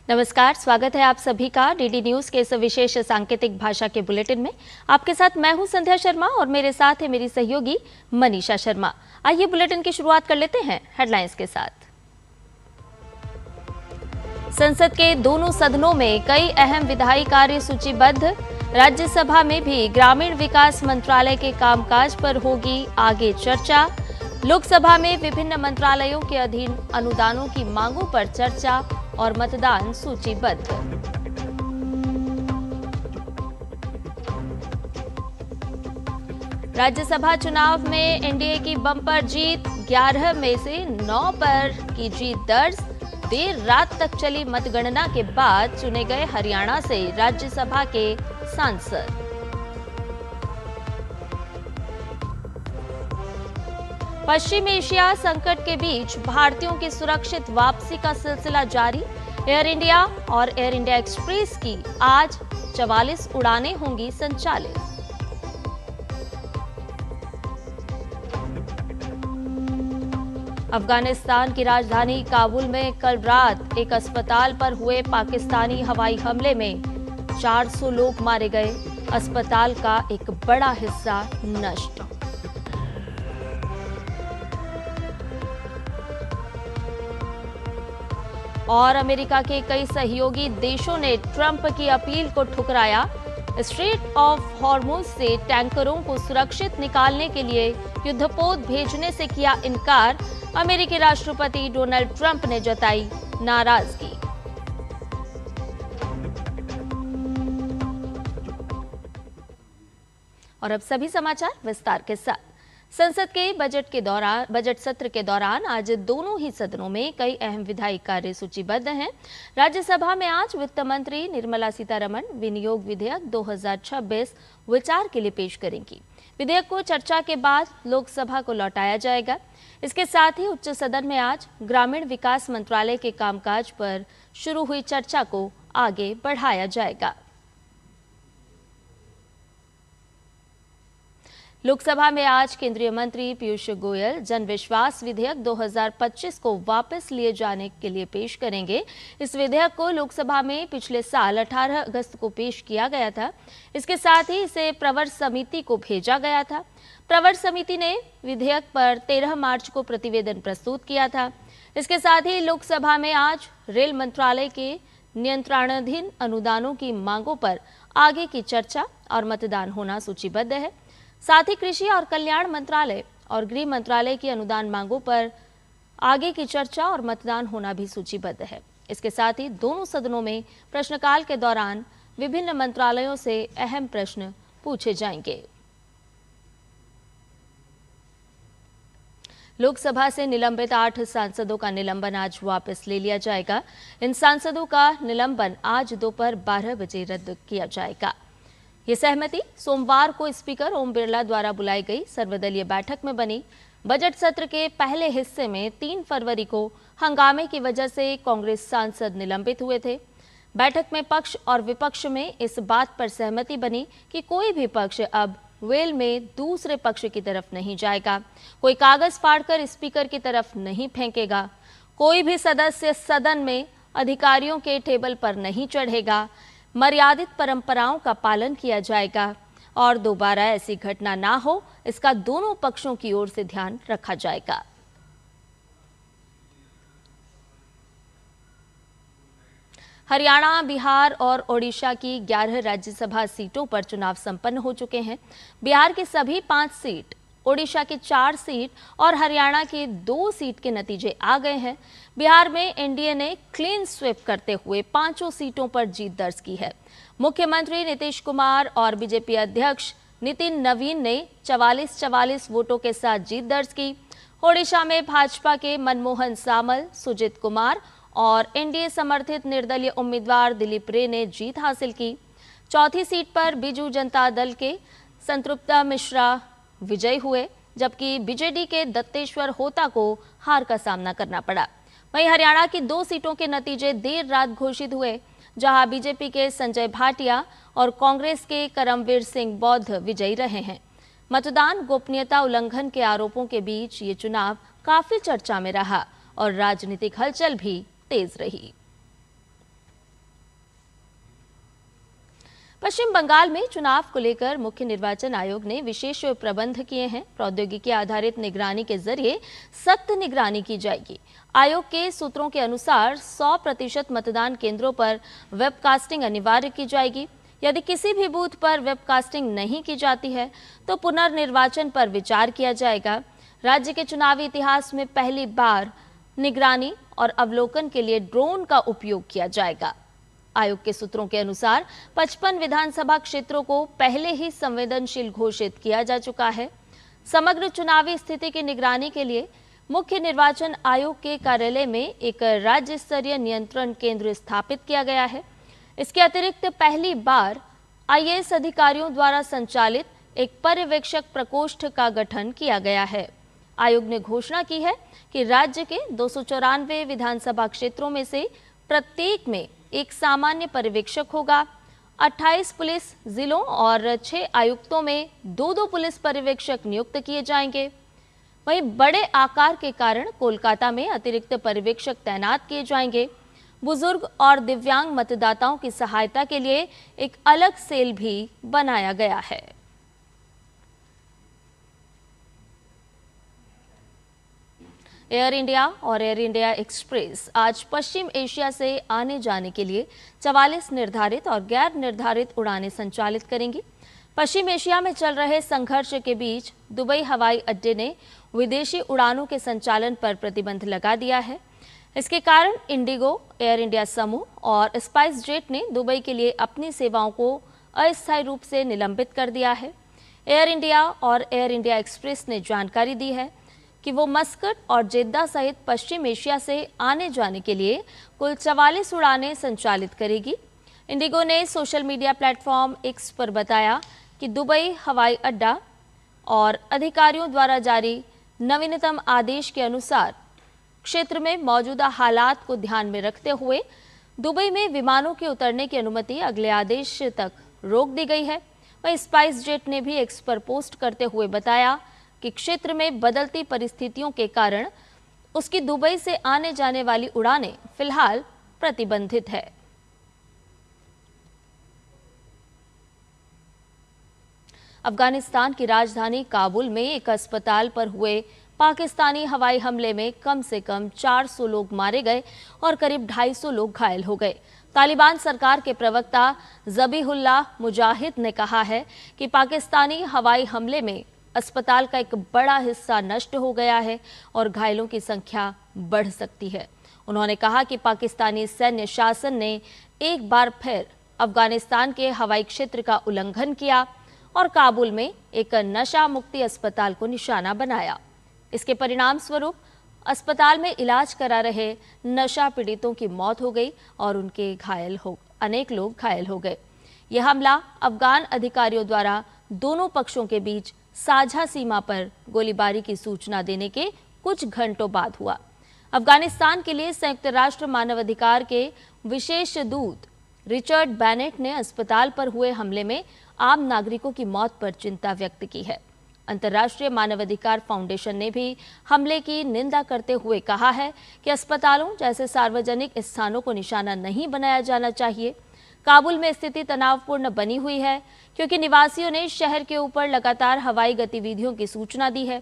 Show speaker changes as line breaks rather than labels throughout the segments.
नमस्कार, स्वागत है आप सभी का डीडी न्यूज के इस विशेष सांकेतिक भाषा के बुलेटिन में। आपके साथ मैं हूं संध्या शर्मा और मेरे साथ है मेरी सहयोगी मनीषा शर्मा। आइए बुलेटिन की शुरुआत कर लेते हैं हेडलाइंस के साथ। संसद के दोनों सदनों में कई अहम विधायी कार्य सूचीबद्ध। राज्यसभा में भी ग्रामीण विकास मंत्रालय के कामकाज पर होगी आगे चर्चा। लोकसभा में विभिन्न मंत्रालयों के अधीन अनुदानों की मांगों पर चर्चा और मतदान सूचीबद्ध। राज्यसभा चुनाव में एनडीए की बम्पर जीत, 11 में से 9 पर की जीत दर्ज। देर रात तक चली मतगणना के बाद चुने गए हरियाणा से राज्यसभा के सांसद। पश्चिम एशिया संकट के बीच भारतीयों की सुरक्षित वापसी का सिलसिला जारी। एयर इंडिया और एयर इंडिया एक्सप्रेस की आज 44 उड़ानें होंगी संचालित। अफगानिस्तान की राजधानी काबुल में कल रात एक अस्पताल पर हुए पाकिस्तानी हवाई हमले में 400 लोग मारे गए। अस्पताल का एक बड़ा हिस्सा नष्ट। और अमेरिका के कई सहयोगी देशों ने ट्रंप की अपील को ठुकराया। स्ट्रेट ऑफ हॉर्मुज से टैंकरों को सुरक्षित निकालने के लिए युद्धपोत भेजने से किया इनकार। अमेरिकी राष्ट्रपति डोनाल्ड ट्रंप ने जताई नाराजगी। और अब सभी समाचार विस्तार के साथ। संसद के बजट सत्र के दौरान आज दोनों ही सदनों में कई अहम विधायी कार्य सूचीबद्ध हैं। राज्यसभा में आज वित्त मंत्री निर्मला सीतारमण विनियोग विधेयक 2026 विचार के लिए पेश करेंगी। विधेयक को चर्चा के बाद लोकसभा को लौटाया जाएगा। इसके साथ ही उच्च सदन में आज ग्रामीण विकास मंत्रालय के कामकाज पर शुरू हुई चर्चा को आगे बढ़ाया जाएगा। लोकसभा में आज केंद्रीय मंत्री पीयूष गोयल जन विश्वास विधेयक 2025 को वापस लिए जाने के लिए पेश करेंगे। इस विधेयक को लोकसभा में पिछले साल 18 अगस्त को पेश किया गया था। इसके साथ ही इसे प्रवर समिति को भेजा गया था। प्रवर समिति ने विधेयक पर 13 मार्च को प्रतिवेदन प्रस्तुत किया था। इसके साथ ही लोकसभा में आज रेल मंत्रालय के नियंत्रणाधीन अनुदानों की मांगों पर आगे की चर्चा और मतदान होना सूचीबद्ध है। साथ ही कृषि और कल्याण मंत्रालय और गृह मंत्रालय की अनुदान मांगों पर आगे की चर्चा और मतदान होना भी सूचीबद्ध है। इसके साथ ही दोनों सदनों में प्रश्नकाल के दौरान विभिन्न मंत्रालयों से अहम प्रश्न पूछे जाएंगे। लोकसभा से निलंबित 8 सांसदों का निलंबन आज वापस ले लिया जाएगा। इन सांसदों का निलंबन आज दोपहर 12 बजे रद्द किया जाएगा। ये सहमति सोमवार को स्पीकर ओम बिरला द्वारा बुलाई गई सर्वदलीय बैठक में बनी। बजट सत्र के पहले हिस्से में 3 फरवरी को हंगामे की वजह से कांग्रेस सांसद निलंबित हुए थे। बैठक में पक्ष और विपक्ष में इस बात पर सहमति बनी कि कोई भी पक्ष अब वेल में दूसरे पक्ष की तरफ नहीं जाएगा, कोई कागज फाड़कर स्पीकर की तरफ नहीं फेंकेगा, कोई भी सदस्य सदन में अधिकारियों के टेबल पर नहीं चढ़ेगा, मर्यादित परंपराओं का पालन किया जाएगा और दोबारा ऐसी घटना ना हो, इसका दोनों पक्षों की ओर से ध्यान रखा जाएगा। हरियाणा, बिहार और ओडिशा की 11 राज्यसभा सीटों पर चुनाव संपन्न हो चुके हैं। बिहार की सभी 5 सीट, ओडिशा की 4 सीट और हरियाणा की 2 सीट के नतीजे आ गए हैं। बिहार में एनडीए ने क्लीन स्वीप करते हुए 5 सीटों पर जीत दर्ज की है। मुख्यमंत्री नीतीश कुमार और बीजेपी अध्यक्ष नितिन नवीन ने 44-44 वोटों के साथ जीत दर्ज की। ओडिशा में भाजपा के मनमोहन सामल, सुजीत कुमार और एनडीए समर्थित निर्दलीय उम्मीदवार दिलीप रे ने जीत हासिल की। चौथी सीट पर बीजू जनता दल के संतृप्ता मिश्रा विजयी हुए, जबकि बीजेडी के दत्तेश्वर होता को हार का सामना करना पड़ा। वहीं हरियाणा की 2 सीटों के नतीजे देर रात घोषित हुए, जहां बीजेपी के संजय भाटिया और कांग्रेस के करमवीर सिंह बौद्ध विजयी रहे हैं। मतदान गोपनीयता उल्लंघन के आरोपों के बीच ये चुनाव काफी चर्चा में रहा और राजनीतिक हलचल भी तेज रही। पश्चिम बंगाल में चुनाव को लेकर मुख्य निर्वाचन आयोग ने विशेष प्रबंध किए हैं। प्रौद्योगिकी आधारित निगरानी के जरिए सख्त निगरानी की जाएगी। आयोग के सूत्रों के अनुसार 100% मतदान केंद्रों पर वेबकास्टिंग अनिवार्य की जाएगी। यदि किसी भी बूथ पर वेबकास्टिंग नहीं की जाती है तो पुनर्निर्वाचन पर विचार किया जाएगा। राज्य के चुनावी इतिहास में पहली बार निगरानी और अवलोकन के लिए ड्रोन का उपयोग किया जाएगा। आयोग के सूत्रों के अनुसार 55 विधानसभा क्षेत्रों को पहले ही संवेदनशील घोषित किया जा चुका है। समग्र चुनावी स्थिति की निगरानी के लिए मुख्य निर्वाचन आयोग के कार्यालय में एक राज्य स्तरीय नियंत्रण केंद्र स्थापित किया गया है। इसके अतिरिक्त पहली बार आईएएस अधिकारियों द्वारा संचालित एक पर्यवेक्षक प्रकोष्ठ का गठन किया गया है। आयोग ने घोषणा की है कि राज्य के 294 विधानसभा क्षेत्रों में से प्रत्येक में एक सामान्य पर्यवेक्षक होगा। 28 पुलिस जिलों और 6 आयुक्तों में 2-2 पुलिस पर्यवेक्षक नियुक्त किए जाएंगे। वहीं बड़े आकार के कारण कोलकाता में अतिरिक्त पर्यवेक्षक तैनात किए जाएंगे। बुजुर्ग और दिव्यांग मतदाताओं की सहायता के लिए एक अलग सेल भी बनाया गया है। एयर इंडिया और एयर इंडिया एक्सप्रेस आज पश्चिम एशिया से आने जाने के लिए 44 निर्धारित और गैर निर्धारित उड़ानें संचालित करेंगी। पश्चिम एशिया में चल रहे संघर्ष के बीच दुबई हवाई अड्डे ने विदेशी उड़ानों के संचालन पर प्रतिबंध लगा दिया है। इसके कारण इंडिगो, एयर इंडिया समूह और स्पाइस जेट ने दुबई के लिए अपनी सेवाओं को अस्थायी रूप से निलंबित कर दिया है। एयर इंडिया और एयर इंडिया एक्सप्रेस ने जानकारी दी है कि वो मस्कट और जेद्दा सहित पश्चिम एशिया से आने जाने के लिए कुल 44 उड़ानें संचालित करेगी। इंडिगो ने सोशल मीडिया प्लेटफॉर्म एक्स पर बताया कि दुबई हवाई अड्डा और अधिकारियों द्वारा जारी नवीनतम आदेश के अनुसार क्षेत्र में मौजूदा हालात को ध्यान में रखते हुए दुबई में विमानों के उतरने की अनुमति अगले आदेश तक रोक दी गई है। वहीं स्पाइस जेट ने भी एक्स पर पोस्ट करते हुए बताया कि क्षेत्र में बदलती परिस्थितियों के कारण उसकी दुबई से आने जाने वाली उड़ानें फिलहाल प्रतिबंधित है। अफगानिस्तान की राजधानी काबुल में एक अस्पताल पर हुए पाकिस्तानी हवाई हमले में कम से कम 400 लोग मारे गए और करीब 250 लोग घायल हो गए। तालिबान सरकार के प्रवक्ता ज़बीहुल्लाह मुजाहिद ने कहा है कि पाकिस्तानी हवाई हमले में अस्पताल का एक बड़ा हिस्सा नष्ट हो गया है और घायलों की संख्या बढ़ सकती है। उन्होंने कहा कि पाकिस्तानी सैन्य शासन ने एक बार फिर अफगानिस्तान के हवाई क्षेत्र का उल्लंघन किया और काबुल में एक नशा मुक्ति अस्पताल को निशाना बनाया। इसके परिणाम स्वरूप अस्पताल में इलाज करा रहे नशा पीड़ितों की मौत हो गई और अनेक लोग घायल हो गए। यह हमला अफगान अधिकारियों द्वारा दोनों पक्षों के बीच साझा सीमा पर गोलीबारी की सूचना देने के कुछ घंटों बाद हुआ। अफगानिस्तान के लिए संयुक्त राष्ट्र मानवाधिकार के विशेष दूत रिचर्ड बैनेट ने अस्पताल पर हुए हमले में आम नागरिकों की मौत पर चिंता व्यक्त की है। अंतर्राष्ट्रीय मानवाधिकार फाउंडेशन ने भी हमले की निंदा करते हुए कहा है कि अस्पतालों जैसे सार्वजनिक स्थानों को निशाना नहीं बनाया जाना चाहिए। काबुल में स्थिति तनावपूर्ण बनी हुई है क्योंकि निवासियों ने शहर के ऊपर लगातार हवाई गतिविधियों की सूचना दी है।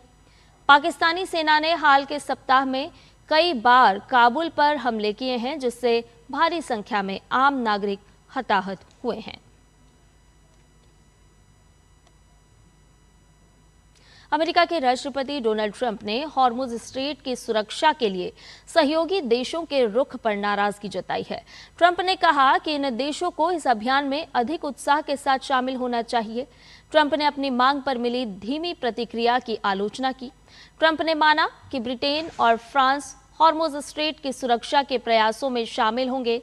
पाकिस्तानी सेना ने हाल के सप्ताह में कई बार काबुल पर हमले किए हैं, जिससे भारी संख्या में आम नागरिक हताहत हुए हैं। अमेरिका के राष्ट्रपति डोनाल्ड ट्रंप ने हॉर्मुज स्ट्रेट की सुरक्षा के लिए सहयोगी देशों के रुख पर नाराजगी जताई है। ट्रंप ने कहा कि इन देशों को इस अभियान में अधिक उत्साह के साथ शामिल होना चाहिए। ट्रंप ने अपनी मांग पर मिली धीमी प्रतिक्रिया की आलोचना की। ट्रंप ने माना कि ब्रिटेन और फ्रांस हॉर्मुज स्ट्रेट की सुरक्षा के प्रयासों में शामिल होंगे,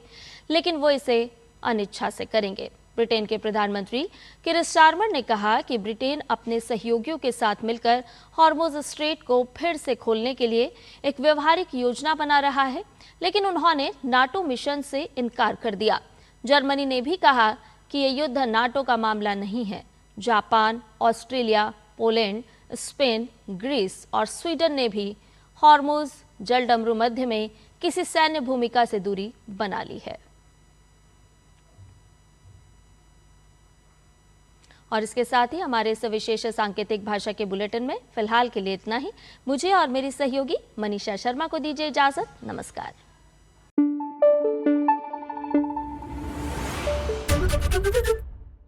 लेकिन वो इसे अनिच्छा से करेंगे। ब्रिटेन के प्रधानमंत्री कीर स्टारमर ने कहा कि ब्रिटेन अपने सहयोगियों के साथ मिलकर हॉर्मुज स्ट्रेट को फिर से खोलने के लिए एक व्यवहारिक योजना बना रहा है, लेकिन उन्होंने नाटो मिशन से इनकार कर दिया। जर्मनी ने भी कहा कि ये युद्ध नाटो का मामला नहीं है। Japan, Australia, Poland, Spain, Greece और स्वीडन ने भी हॉर्मुज जलडमरू मध्य में किसी सैन्य भूमिका से दूरी बना ली है। और इसके साथ ही हमारे इस विशेष सांकेतिक भाषा के बुलेटिन में फिलहाल के लिए इतना ही। मुझे और मेरी सहयोगी मनीषा शर्मा को दीजिए इजाजत। नमस्कार।